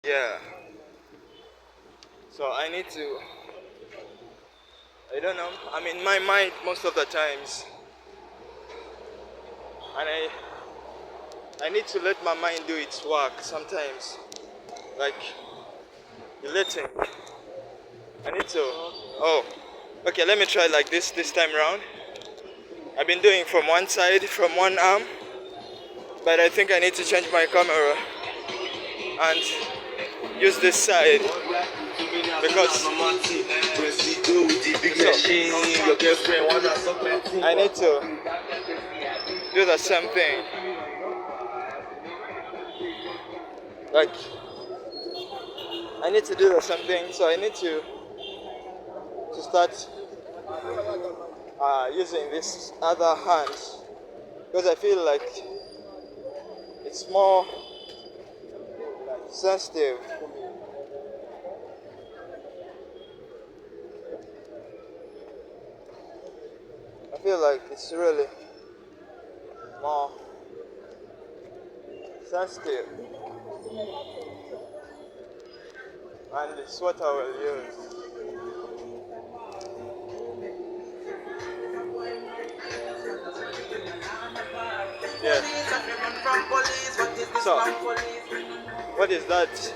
Yeah. So I need to, I don't know, I'm in my mind most of the times, and I need to let my mind do its work sometimes. Like, you letting, I need to, oh, okay, let me try like this time round. I've been doing from one side, from one arm, but I think I need to change my camera and use this side because so, I need to do the same thing. Like, I need to do the same thing, so I need to start using this other hand because I feel like it's more sensitive. I feel like it's really more sensitive, and it's what I will use. Yeah. So, what is that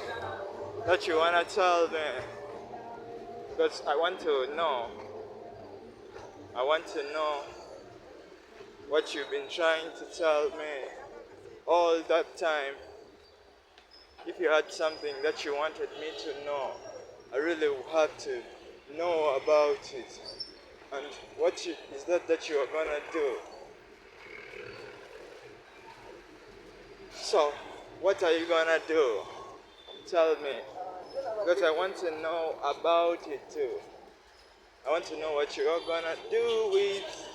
you wanna tell me? Because I want to know. I want to know what you've been trying to tell me all that time. If you had something that you wanted me to know, I really have to know about it. And what is that you are gonna do? So, what are you gonna do? Tell me. Because I want to know about it too. I want to know what you're gonna do with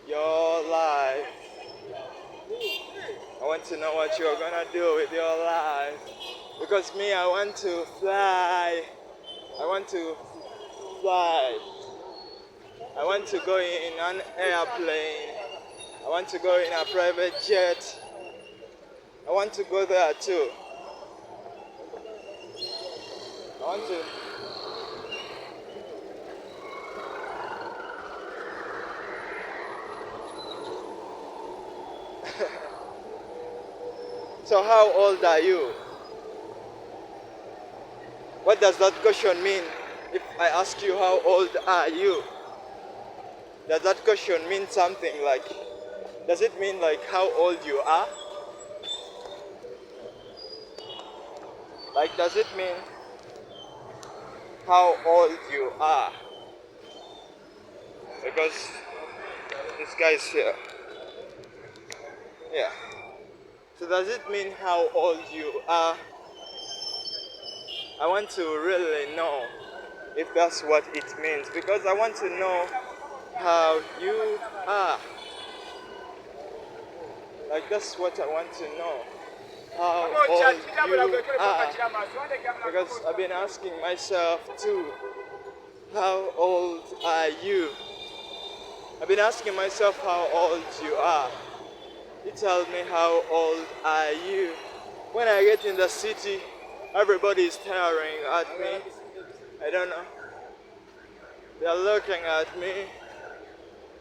your life. I want to know what you're gonna do with your life. Because me, I want to fly. I want to fly. I want to go in an airplane. I want to go in a private jet. I want to go there too. I want to. So how old are you? What does that question mean? If I ask you how old are you, does that question mean something like, does it mean like how old you are? Like, does it mean how old you are? Because this guy's here. Yeah. So does it mean how old you are? I want to really know if that's what it means, because I want to know how you are. Like, that's what I want to know. How old you are. Because I've been asking myself too, how old are you? I've been asking myself how old you are. You tell me how old are you? When I get in the city, everybody is staring at me. I don't know. They're looking at me.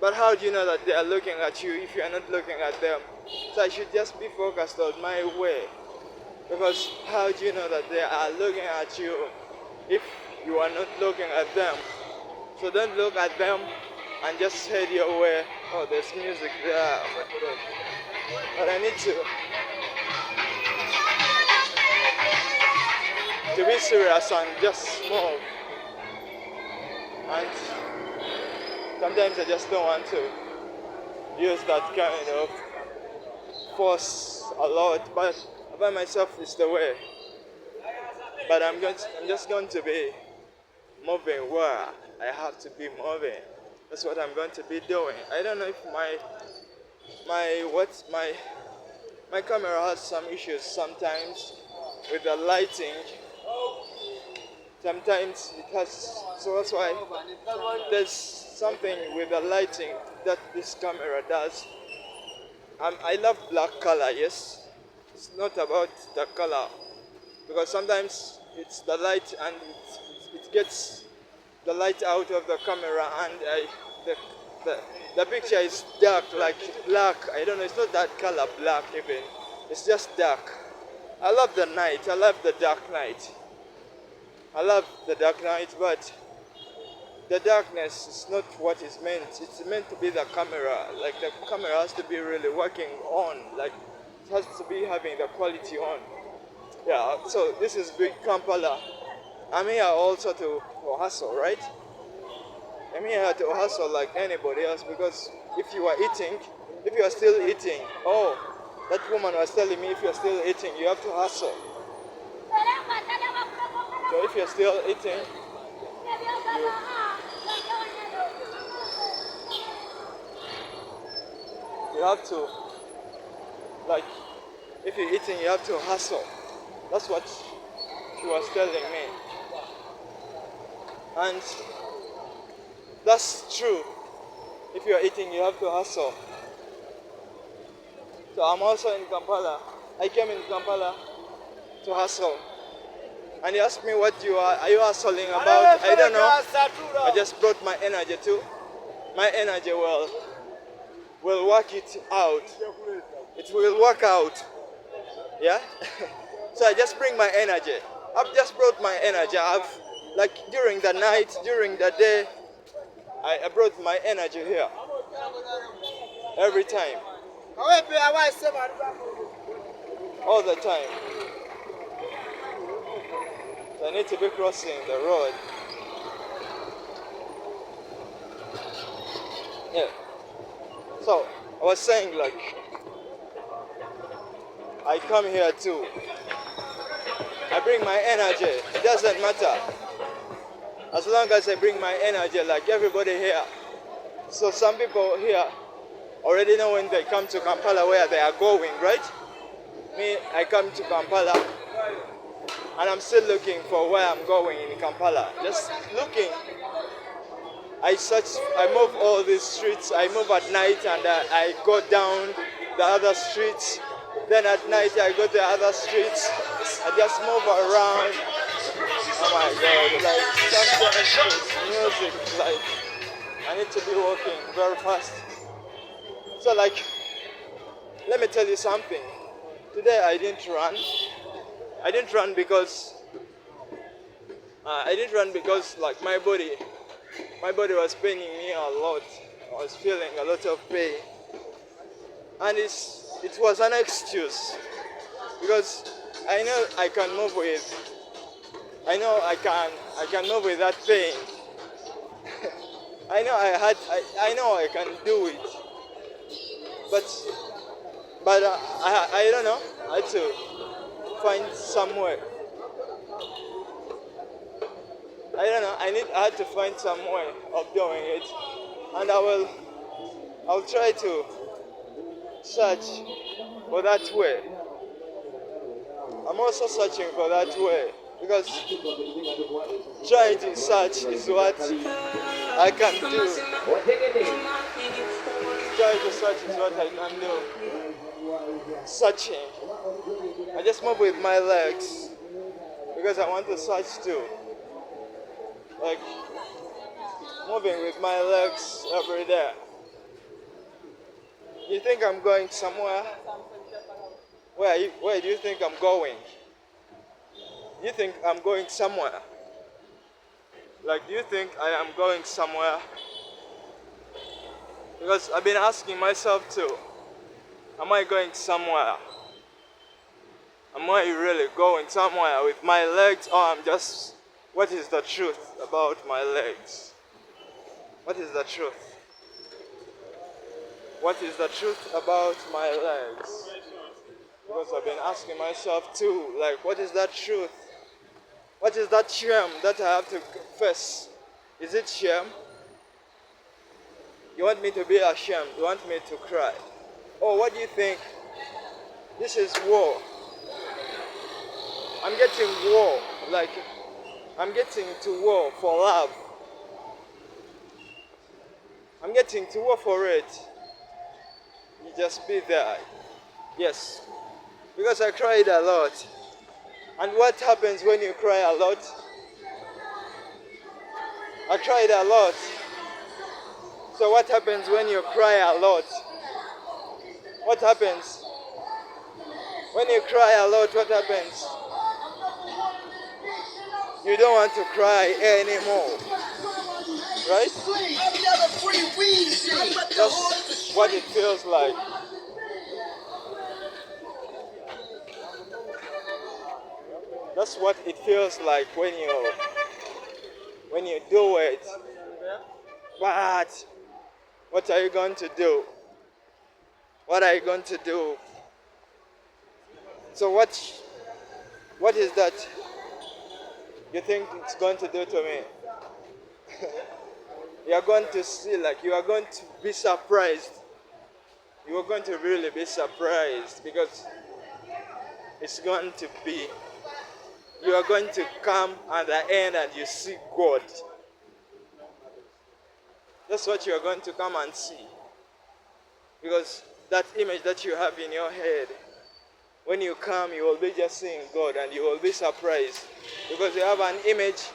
But how do you know that they are looking at you if you are not looking at them? So I should just be focused on my way. Because how do you know that they are looking at you if you are not looking at them? So don't look at them and just head your way. Oh, there's music there. Oh my God. But I need to be serious and just move. And sometimes I just don't want to use that kind of force a lot, but by myself is the way. But I'm just going to be moving where I have to be moving. That's what I'm going to be doing. I don't know if my camera has some issues sometimes with the lighting. Sometimes it has, so that's why there's something with the lighting that this camera does. I love black color, yes. It's not about the color because sometimes it's the light and it gets the light out of the camera, and the picture is dark, like black. I don't know, it's not that color black even, it's just dark. I love the night, I love the dark night. I love the dark night, but the darkness is not what is meant. It's meant to be the camera. Like the camera has to be really working on. Like it has to be having the quality on. Yeah, so this is big Kampala. I'm here also to hustle, right? I'm here to hustle like anybody else, because if you are eating, if you are still eating, oh, that woman was telling me if you're still eating, you have to hustle. So if you're still eating, you have to, like, if you're eating, you have to hustle. That's what she was telling me. And that's true. If you're eating, you have to hustle. So I'm also in Kampala. I came in Kampala to hustle. And he asked me what are you hustling about? I don't know. I just brought my energy too. My energy will work it out. It will work out. Yeah? So I just bring my energy. I've just brought my energy. Like during the night, during the day, I brought my energy here. Every time. All the time. So I need to be crossing the road. Yeah. So I was saying, like, I come here too. I bring my energy. It doesn't matter. As long as I bring my energy, like everybody here. So some people here already know when they come to Kampala where they are going, right? Me, I come to Kampala and I'm still looking for where I'm going in Kampala. Just looking. I move all these streets. I move at night and I go down the other streets. Then at night I go to the other streets. I just move around. Oh my God, like sometimes music, like I need to be walking very fast. So like, let me tell you something. Today I didn't run. I didn't run because like my body was paining me a lot. I was feeling a lot of pain, and it was an excuse, because I know I can move with that pain. I know I can do it, but I don't know. I had to find some way. I don't know. I had to find some way of doing it, and I'll try to search for that way. I'm also searching for that way, because trying to search is what I can do. Trying to search is what I can do. Searching. I just move with my legs because I want to search too. Like moving with my legs every day. You think I'm going somewhere? Where do you think I'm going? You think I'm going somewhere? Like, do you think I am going somewhere? Because I've been asking myself too, am I going somewhere? Am I really going somewhere with my legs, or I'm just, what is the truth about my legs? What is the truth? What is the truth about my legs? Because I've been asking myself too, like, what is that truth? What is that shame that I have to face? Is it shame? You want me to be ashamed? You want me to cry? Oh, what do you think? This is war. I'm getting war. Like, I'm getting to war for love. I'm getting to war for it. You just be there. Yes. Because I cried a lot. And what happens when you cry a lot? I cried a lot. So what happens when you cry a lot? What happens? When you cry a lot, what happens? You don't want to cry anymore. Right? That's what it feels like. That's what it feels like when you do it. But what are you going to do? What are you going to do? So what is that you think it's going to do to me? You are going to see, like, you are going to be surprised. You are going to really be surprised because it's going to be, you are going to come at the end and you see God. That's what you are going to come and see. Because that image that you have in your head, when you come, you will be just seeing God and you will be surprised. Because you have an image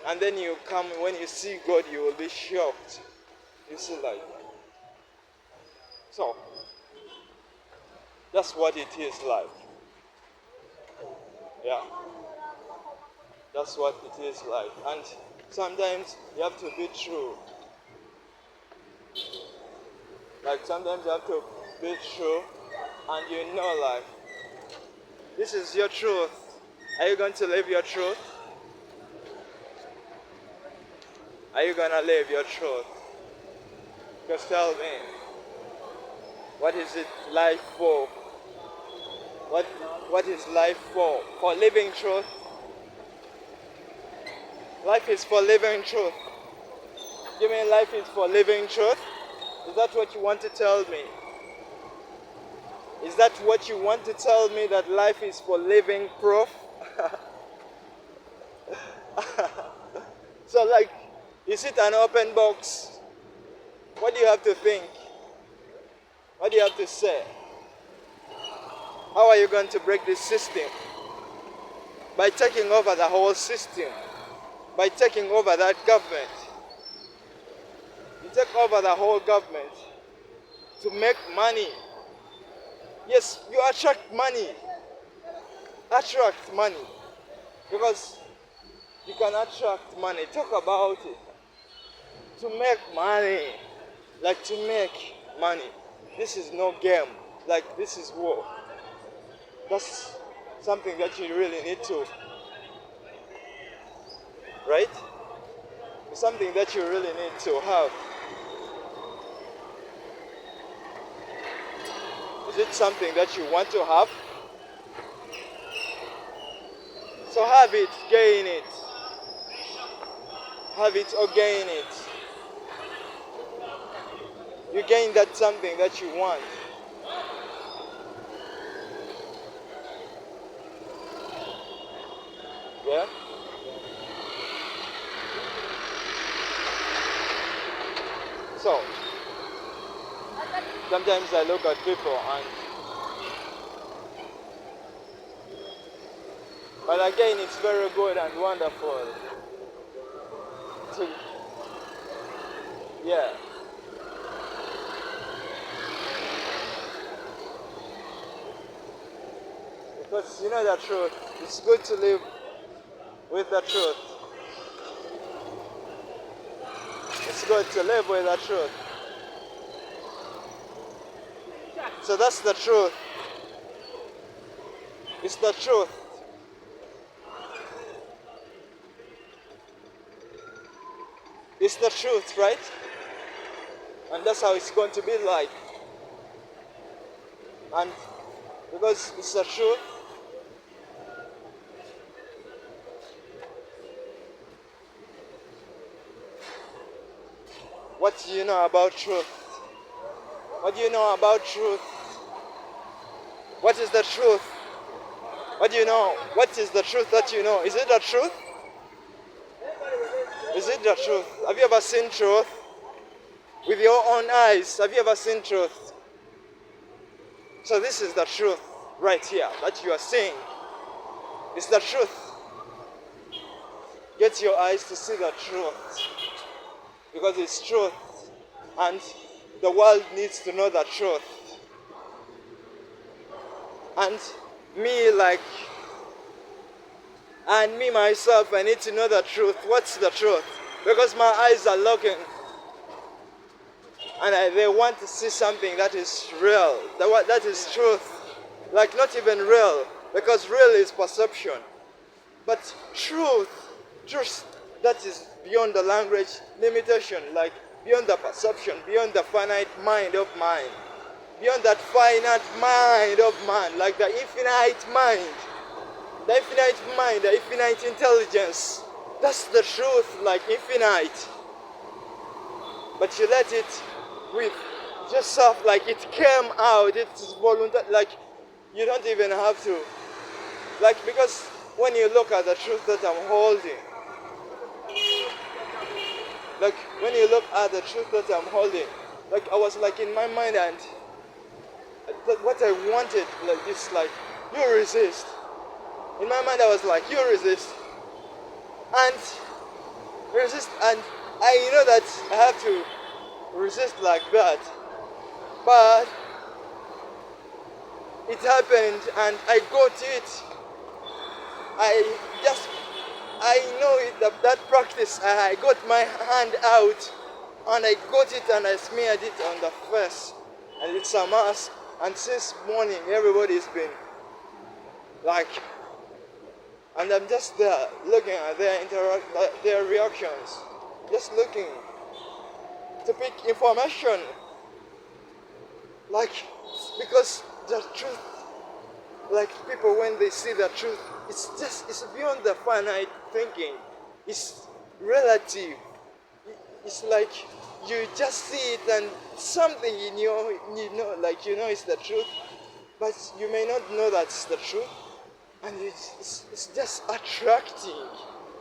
and then you come, when you see God, you will be shocked. You see, like, so that's what it is like. Yeah. That's what it is like. And sometimes you have to be true. Like sometimes you have to be true and you know, like, this is your truth. Are you going to live your truth? Are you going to live your truth? Just tell me. What is it life for? What is life for? For living truth? Life is for living truth. You mean life is for living truth? Is that what you want to tell me? Is that what you want to tell me, that life is for living proof? So, like, is it an open box? What do you have to think? What do you have to say? How are you going to break this system? By taking over the whole system. By taking over that government. You take over the whole government to make money. Yes, you attract money. Attract money. Because you can attract money. Talk about it. To make money. Like, to make money. This is no game. Like, this is war. That's something that you really need to. Right? It's something that you really need to have. Is it something that you want to have? So have it, gain it. Have it or gain it. You gain that something that you want. Yeah? So, sometimes I look at people and, but again, it's very good and wonderful to, yeah. Because you know the truth. It's good to live with the truth. It's good to live with the truth. So that's the truth. It's the truth. It's the truth, right? And that's how it's going to be like. And because it's the truth, what do you know about truth? What do you know about truth? What is the truth? What do you know? What is the truth that you know? Is it the truth? Is it the truth? Have you ever seen truth? With your own eyes, have you ever seen truth? So this is the truth right here that you are seeing. It's the truth. Get your eyes to see the truth. Because it's truth. And the world needs to know the truth. And me myself, I need to know the truth. What's the truth? Because my eyes are looking. And they want to see something that is real. That is truth. Like not even real. Because real is perception. But truth that is beyond the language limitation. Like beyond the perception. Beyond the finite mind of mind. Beyond that finite mind of man. Like the infinite mind. The infinite mind. The infinite intelligence. That's the truth. Like infinite. But you let it with yourself, like it came out, it's voluntary, like you don't even have to, like, because when you look at the truth that I'm holding, like when you look at the truth that I'm holding, like I was like in my mind, and what I wanted, like it's like, you resist. In my mind I was like, you resist, and I know that I have to resist like that, but it happened and I got it. I know it, that practice. I got my hand out and I got it and I smeared it on the face, and it's a mask. And since morning everybody's been like, and I'm just there looking at their reactions, just looking to pick information, like, because the truth, like people when they see the truth, it's beyond the finite thinking, it's relative, it's like you just see it and something in like it's the truth, but you may not know that's the truth, and it's just attracting,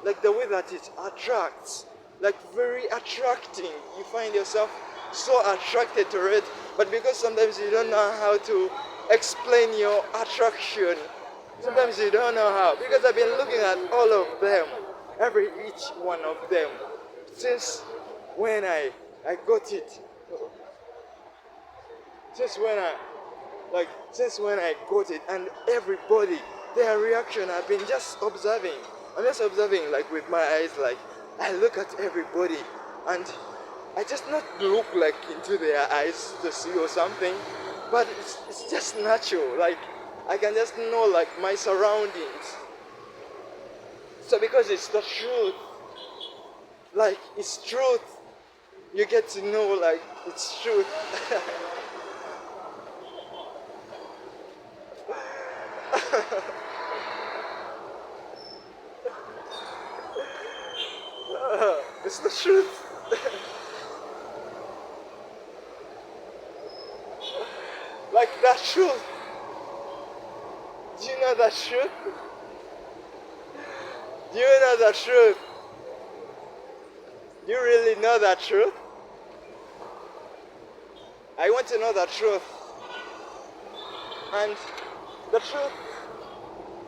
like the way that it attracts, like very attracting. You find yourself so attracted to it, but because sometimes you don't know how to explain your attraction, sometimes you don't know how, because I've been looking at all of them, each one of them, since when I got it, since when I got it, and everybody, their reaction, I've been just observing. I'm just observing, like with my eyes, like I look at everybody and I just not look like into their eyes to see or something, but it's just natural, like I can just know like my surroundings. So because it's the truth, like it's truth, you get to know like it's truth. It's the truth. Like that truth. Do you know that truth? Do you know that truth? Do you really know that truth? I want to know the truth. And the truth,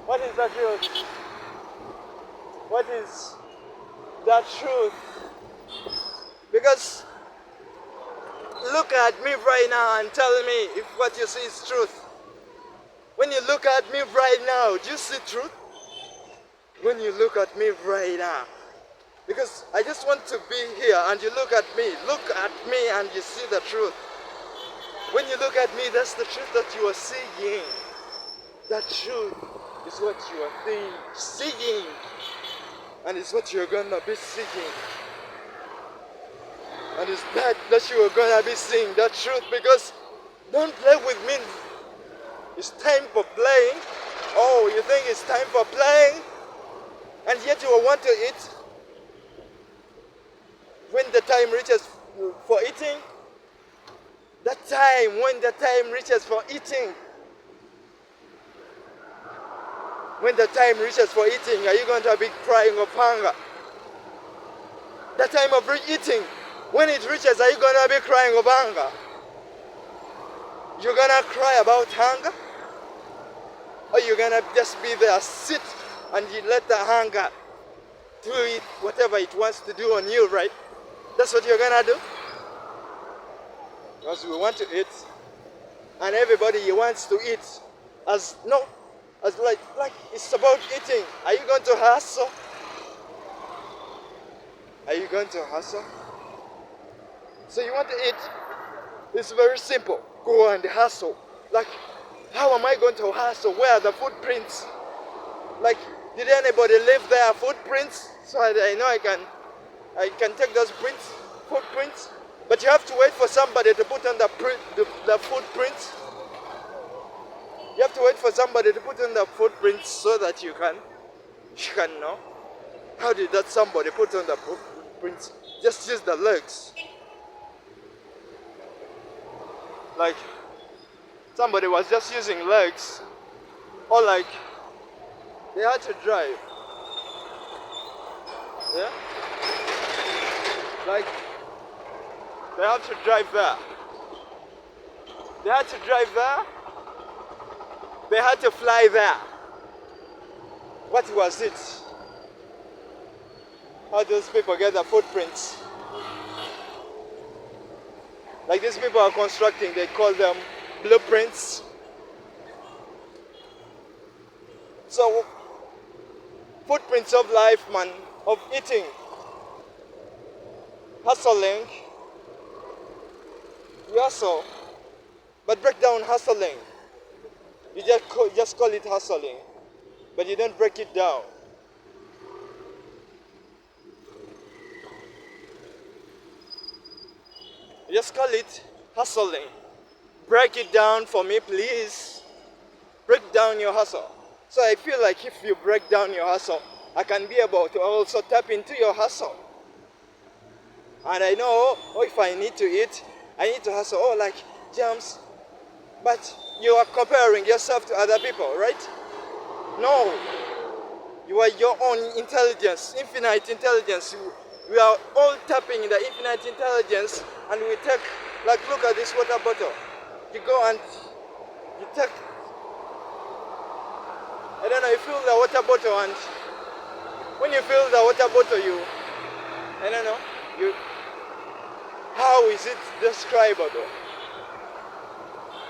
what is the truth? What is the truth? Because look at me right now and tell me if what you see is truth. When you look at me right now, do you see truth? When you look at me right now, because I just want to be here and you look at me and you see the truth. When you look at me, that's the truth that you are seeing. That truth is what you are seeing, and it's what you're gonna be seeing. And it's that you are gonna be seeing, that truth, because don't play with me. It's time for playing. Oh, you think it's time for playing? And yet you want to eat? When the time reaches for eating, when the time reaches for eating, when the time reaches for eating, are you going to be crying of hunger? The time of eating, when it reaches, are you going to be crying of hunger? You're going to cry about hunger? Or you're going to just be there, sit and you let the hunger do it whatever it wants to do on you, right? That's what you're gonna do? Because we want to eat, and everybody wants to eat. As like it's about eating. Are you going to hustle? Are you going to hustle? So you want to eat? It's very simple. Go and hustle. Like, how am I going to hustle? Where are the footprints? Like, did anybody leave their footprints so that I know I can take those footprints? But you have to wait for somebody to put on the footprints. You have to wait for somebody to put on the footprints so that you can know. How did that somebody put on the footprints? Just use the legs. Like, somebody was just using legs, or like they had to drive. Yeah? Like, they have to drive there. They had to drive there. They had to fly there. What was it? How those people get the footprints? Like, these people are constructing, they call them blueprints. So, footprints of life, man, of eating, hustling. You hustle, but break down hustling. You just call it hustling, but you don't break it down. You just call it hustling. Break it down for me, please. Break down your hustle. So I feel like if you break down your hustle, I can be able to also tap into your hustle. And I know, if I need to eat, I need to hustle. Oh, like James. But you are comparing yourself to other people, right? No. You are your own intelligence, infinite intelligence. We are all tapping the infinite intelligence, and we take, like, look at this water bottle. You go and you take, I don't know, you fill the water bottle, and when you fill the water bottle, I don't know, how is it describable?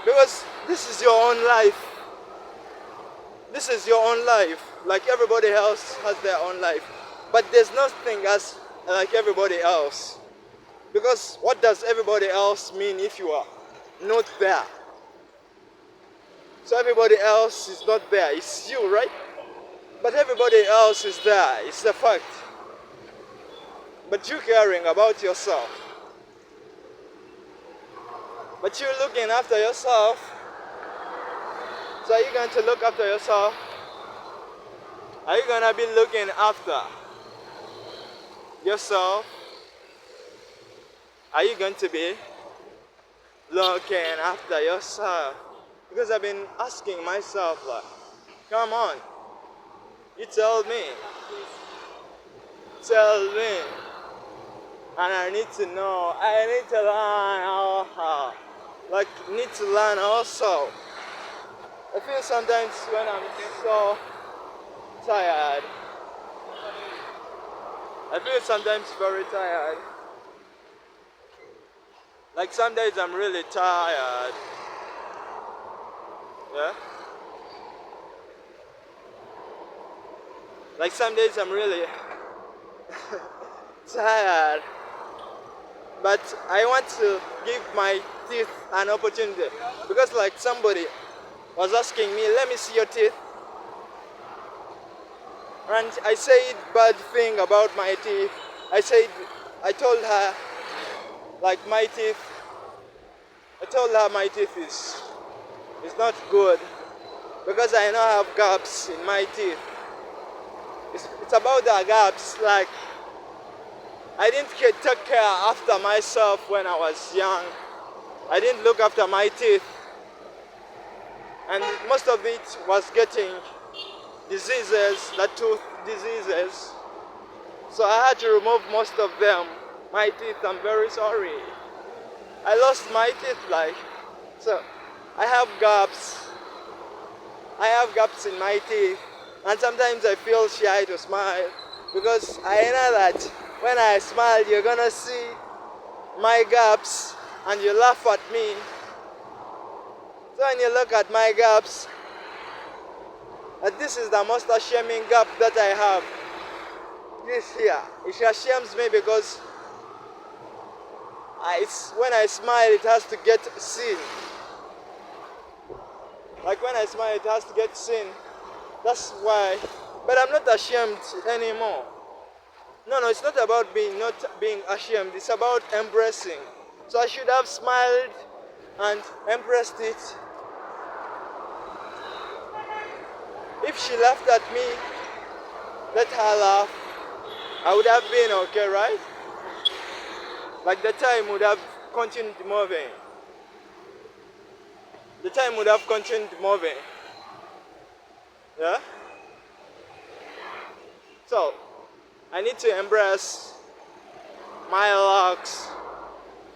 Because this is your own life. This is your own life. Like everybody else has their own life. But there's nothing as like everybody else. Because what does everybody else mean if you are not there? So everybody else is not there. It's you, right? But everybody else is there. It's a fact. But you caring about yourself. But you're looking after yourself. So are you going to look after yourself? Are you going to be looking after yourself? Are you going to be looking after yourself? Because I've been asking myself, like, come on, you tell me. Tell me. And I need to know. I need to learn how. Like, need to learn also. I feel sometimes when I'm so tired. I feel sometimes very tired. Like some days I'm really tired. Yeah? Like some days I'm really tired. But I want to give my teeth an opportunity. Because like somebody was asking me, let me see your teeth. And I said bad thing about my teeth. I told her, like my teeth, I told her my teeth is not good. Because I now have gaps in my teeth. It's about the gaps, like, I didn't take care after myself when I was young. I didn't look after my teeth. And most of it was getting diseases, the tooth diseases. So I had to remove most of them. My teeth, I'm very sorry. I lost my teeth, like, so I have gaps. I have gaps in my teeth. And sometimes I feel shy to smile because I know that when I smile, you're gonna see my gaps and you laugh at me. So when you look at my gaps, this is the most shaming gap that I have. This here, it shames me because it's when I smile, it has to get seen. Like when I smile, it has to get seen. That's why. But I'm not ashamed anymore. No, it's not about not being ashamed. It's about embracing. So I should have smiled and embraced it. If she laughed at me, let her laugh. I would have been okay, right? Like the time would have continued moving. The time would have continued moving. Yeah? So, I need to embrace my locks,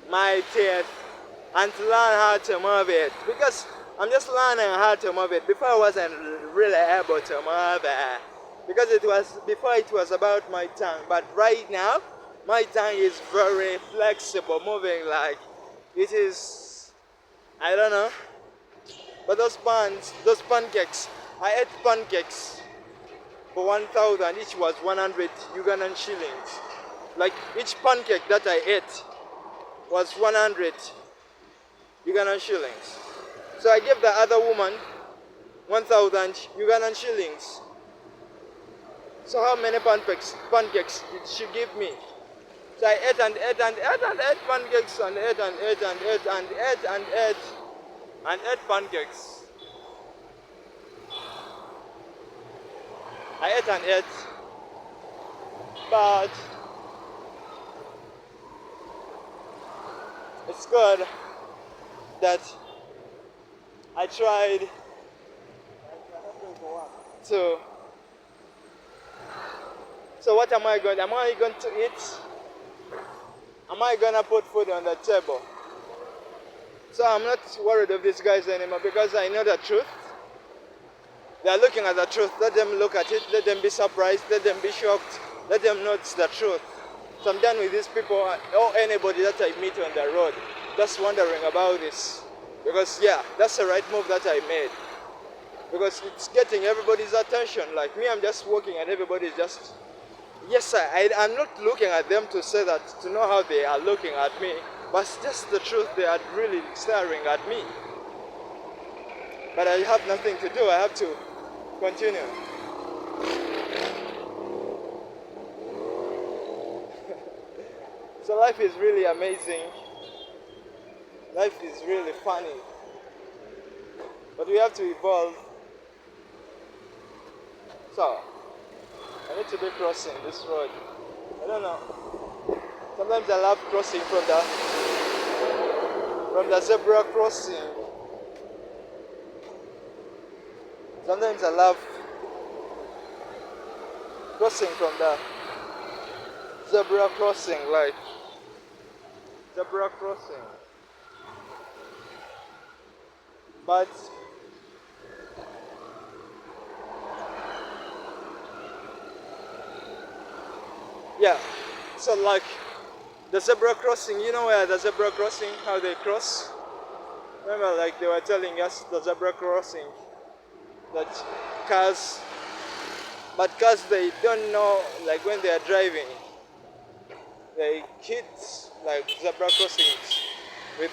my teeth, and to learn how to move it. Because I'm just learning how to move it. Before I wasn't really able to move it. Because before it was about my tongue. But right now, my tongue is very flexible, moving like it is, I don't know. But those pancakes, I ate pancakes for 1,000, each was 100 Ugandan shillings. Like each pancake that I ate was 100 Ugandan shillings. So I gave the other woman 1,000 Ugandan shillings. So how many pancakes did she give me? So I ate and ate and ate and ate pancakes and ate and ate and ate and ate and ate and ate pancakes. I ate and ate, but it's good that I tried to. So what am I going to eat? Am I going to put food on the table? So I'm not worried of these guys anymore because I know the truth. They are looking at the truth. Let them look at it. Let them be surprised. Let them be shocked. Let them know it's the truth. So I'm done with these people or anybody that I meet on the road just wondering about this. Because yeah, that's the right move that I made. Because it's getting everybody's attention. Like me, I'm just walking and everybody's just... Yes, I'm not looking at them to say that, to know how they are looking at me. But it's just the truth. They are really staring at me. But I have nothing to do. I have to continue. So life is really amazing. Life is really funny. But we have to evolve. So, I need to be crossing this road. I don't know. Sometimes I love crossing from the zebra crossing. Sometimes I love crossing from the zebra crossing, like zebra crossing. But yeah, so like the zebra crossing, you know where the zebra crossing, how they cross? Remember, like they were telling us the zebra crossing, that cars they don't know, like when they are driving, they hit like zebra crossings with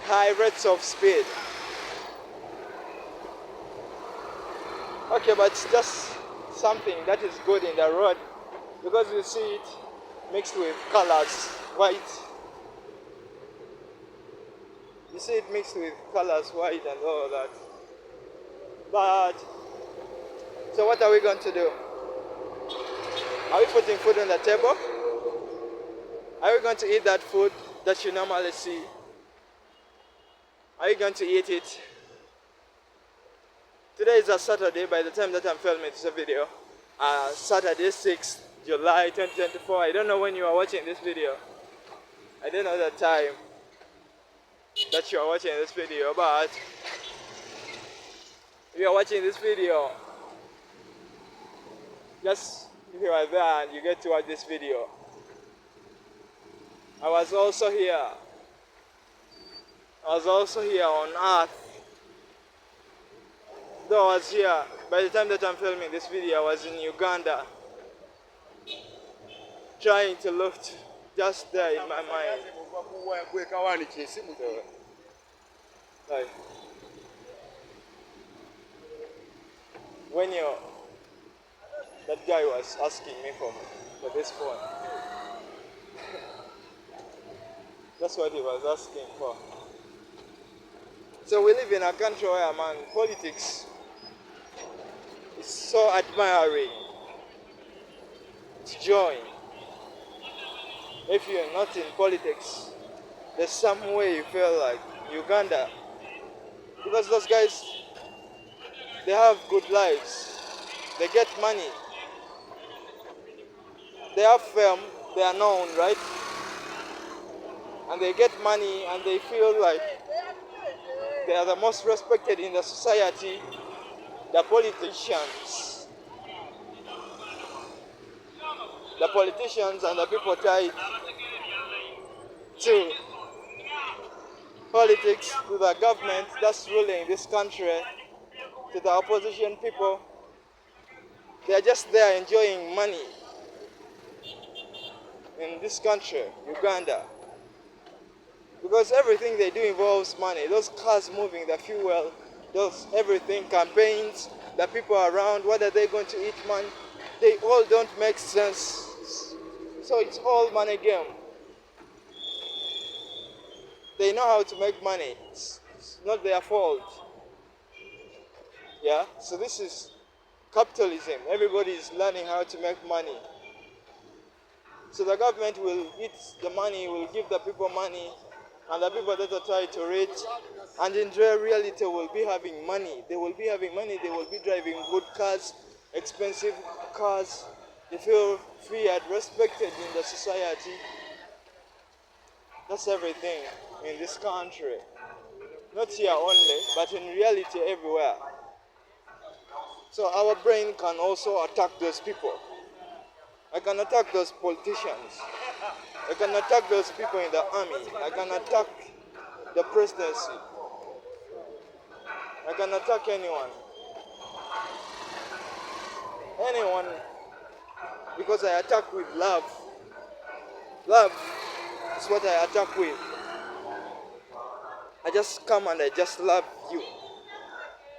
high rates of speed. Okay, but it's just something that is good in the road because you see it mixed with colors, white. You see it mixed with colors, white and all that. But, so what are we going to do? Are we putting food on the table? Are we going to eat that food that you normally see? Are you going to eat it? Today is a Saturday by the time that I'm filming this video. Saturday 6th July 2024. I don't know when you are watching this video. I don't know the time that you are watching this video, but if you are watching this video just if you are there and you get to watch this video, I was also here. I was also here on Earth. Though I was here, by the time that I'm filming this video, I was in Uganda, trying to look just there in my mind. So, like, when that guy was asking me for this phone, that's what he was asking for. So we live in a country where, man, politics is so admiring to join. If you're not in politics, there's some way you feel like Uganda. Because those guys, they have good lives. They get money. They have fame. They are known, right? And they get money and they feel like they are the most respected in the society. The politicians and the people tied to politics, to the government that's ruling this country, to the opposition people, they are just there enjoying money in this country, Uganda. Because everything they do involves money. Those cars moving, the fuel, those everything, campaigns, the people around, what are they going to eat, man? They all don't make sense. So it's all money game. They know how to make money. It's not their fault. Yeah? So this is capitalism. Everybody is learning how to make money. So the government will eat the money, will give the people money, and the people that are trying to reach and enjoy reality will be having money. They will be having money, they will be driving good cars, expensive cars. They feel feared, respected in the society. That's everything in this country. Not here only, but in reality everywhere. So our brain can also attack those people. I can attack those politicians. I can attack those people in the army. I can attack the presidency. I can attack anyone. Anyone, because I attack with love. Love is what I attack with. I just come and I just love you.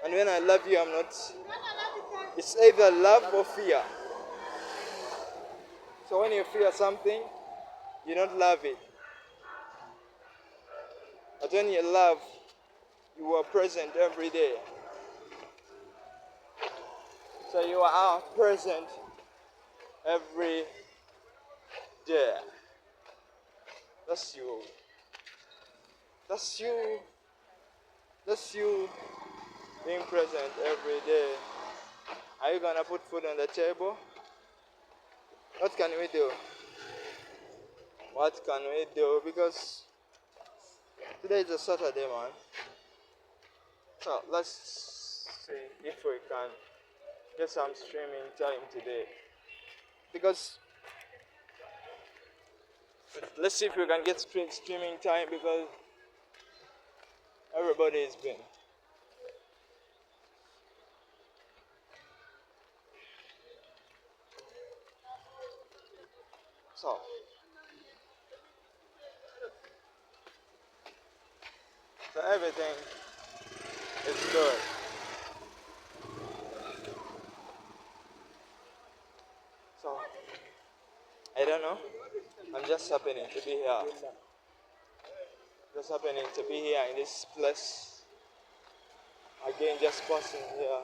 And when I love you, it's either love or fear. So when you fear something, you don't love it. But when you love, you are present every day. So you are present every day. That's you. That's you. That's you being present every day. Are you gonna put food on the table? What can we do? What can we do? Because today is a Saturday, man. So let's see if we can get some streaming time today. Because let's see if we can get streaming time, because everybody is been. So everything is good. So I don't know. I'm just happening to be here. Just happening to be here in this place. Again, just passing here.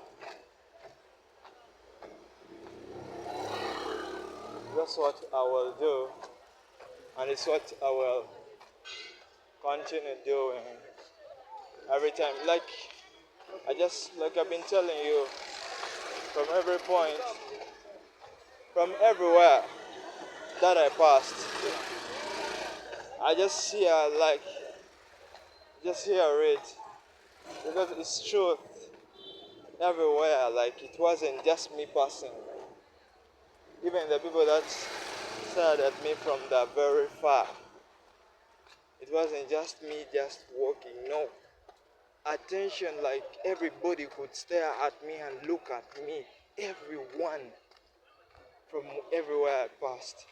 That's what I will do, and it's what I will continue doing every time. Like I've been telling you, from every point, from everywhere that I passed, I just hear it, because it's truth everywhere. Like, it wasn't just me passing. even the people that stared at me from the very far. It wasn't just me just walking, no. Attention, like everybody could stare at me and look at me. Everyone from everywhere I passed.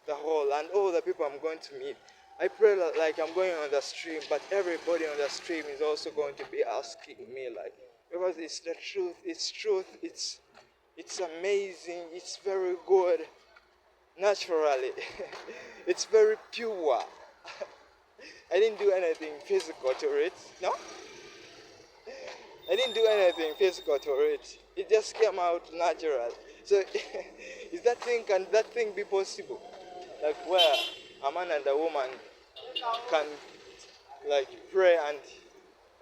The whole, and all the people I'm going to meet. I pray like I'm going on the stream, but everybody on the stream is also going to be asking me, like, because it's the truth, it's amazing, it's very good, naturally. It's very pure. I didn't do anything physical to it, no? I didn't do anything physical to it. It just came out natural. So, can that thing be possible? Like where a man and a woman can like pray and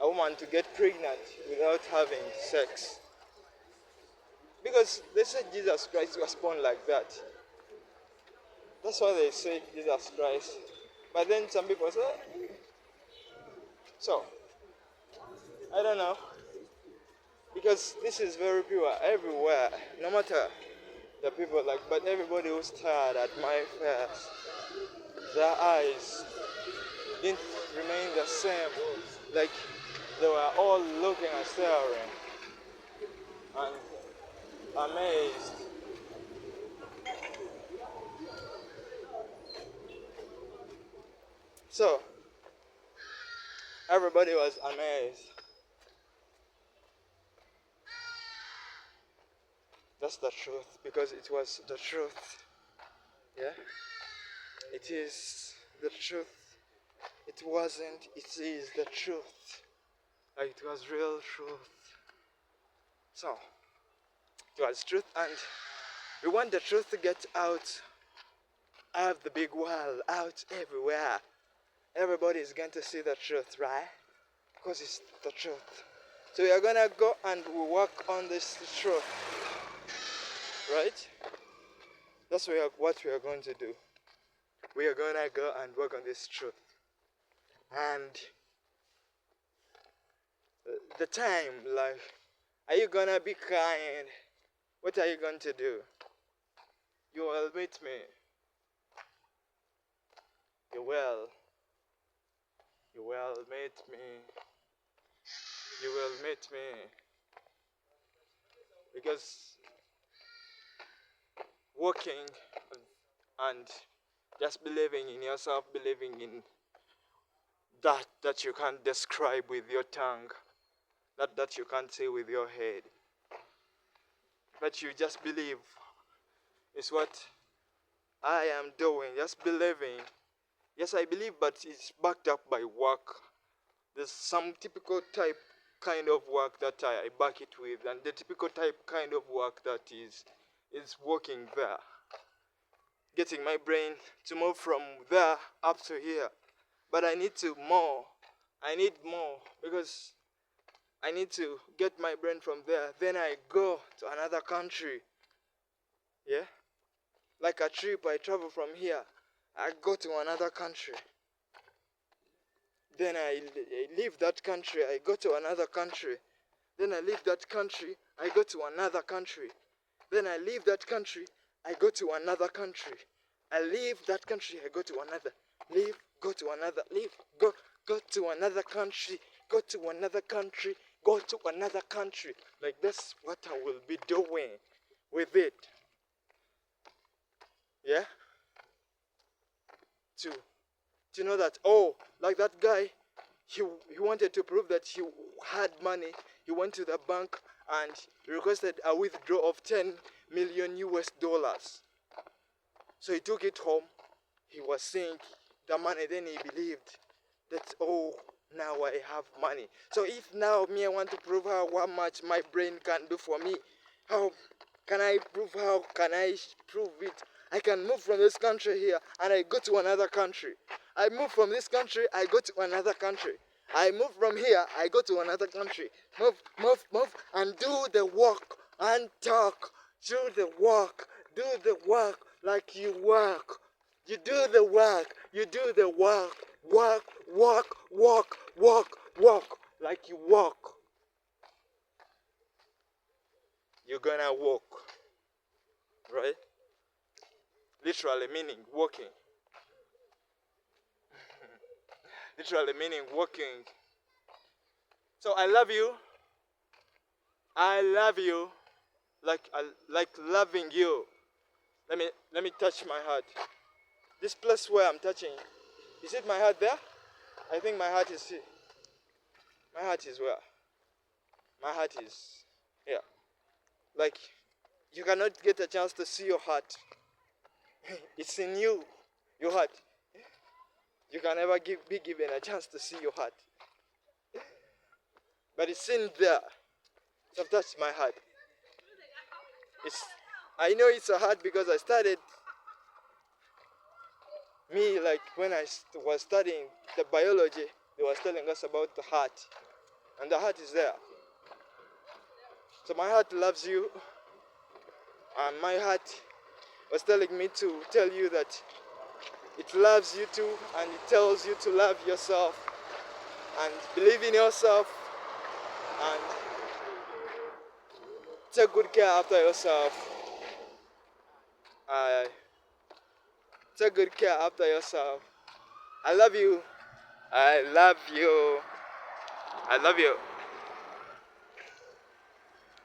a woman to get pregnant without having sex. Because they said Jesus Christ was born like that. That's why they say Jesus Christ. But then some people say, so, I don't know. Because this is very pure everywhere, no matter the people, like, but everybody who stared at my face, their eyes didn't remain the same. Like, they were all looking and staring and amazed. So, everybody was amazed. That's the truth, because it was the truth. Yeah? It is the truth. It wasn't, it is the truth. Like, it was real truth. So, it was truth, and we want the truth to get out of the big world, out everywhere. Everybody is going to see the truth, right? Because it's the truth. So we are going to go and we work on this truth. Right? That's what we are going to do. We are going to go and work on this truth. And the time, like, are you going to be kind? What are you going to do? You will meet me. You will. You will meet me. You will meet me. Because working and just believing in yourself, believing in that you can't describe with your tongue, that you can't say with your head, but you just believe is what I am doing, just believing. Yes, I believe, but it's backed up by work. There's some typical type kind of work that I back it with, and the typical type kind of work that is working there. Getting my brain to move from there up to here. But I need more. I need more, because I need to get my brain from there. Then I go to another country. Yeah? Like a trip, I travel from here. I go to another country. Then I leave that country, I go to another country. Then I leave that country, I go to another country. Then I leave that country, I go to another country. I leave that country, I go to another. Leave, go to another. Leave, go to another country. Go to another country. Go to another country. Like, that's what I will be doing with it. Yeah? To know that, oh, like that guy, he wanted to prove that he had money. He went to the bank and requested a withdrawal of 10 million US dollars. So he took it home. He was seeing the money. Then he believed that, oh, now I have money. So if now me, I want to prove how much my brain can do for me, how can I prove it? I can move from this country here and I go to another country. I move from this country, I go to another country. I move from here, I go to another country. Move, and do the work and talk. Do the work like you work. You do the work, work like you walk. You're gonna walk. right? Literally meaning walking. Literally meaning walking. So I love you. I love you like loving you. Let me touch my heart. This place where I'm touching, is it my heart there? I think my heart is here. My heart is where? My heart is here. Like, you cannot get a chance to see your heart. It's in you, your heart. You can never be given a chance to see your heart. But it's in there. So I've touched my heart. I know it's a heart because I started me, like when I was studying the biology, they was telling us about the heart. And the heart is there. So my heart loves you. And my heart was telling me to tell you that it loves you too, and it tells you to love yourself and believe in yourself and take good care after yourself. Take good care after yourself. I love you. I love you. I love you.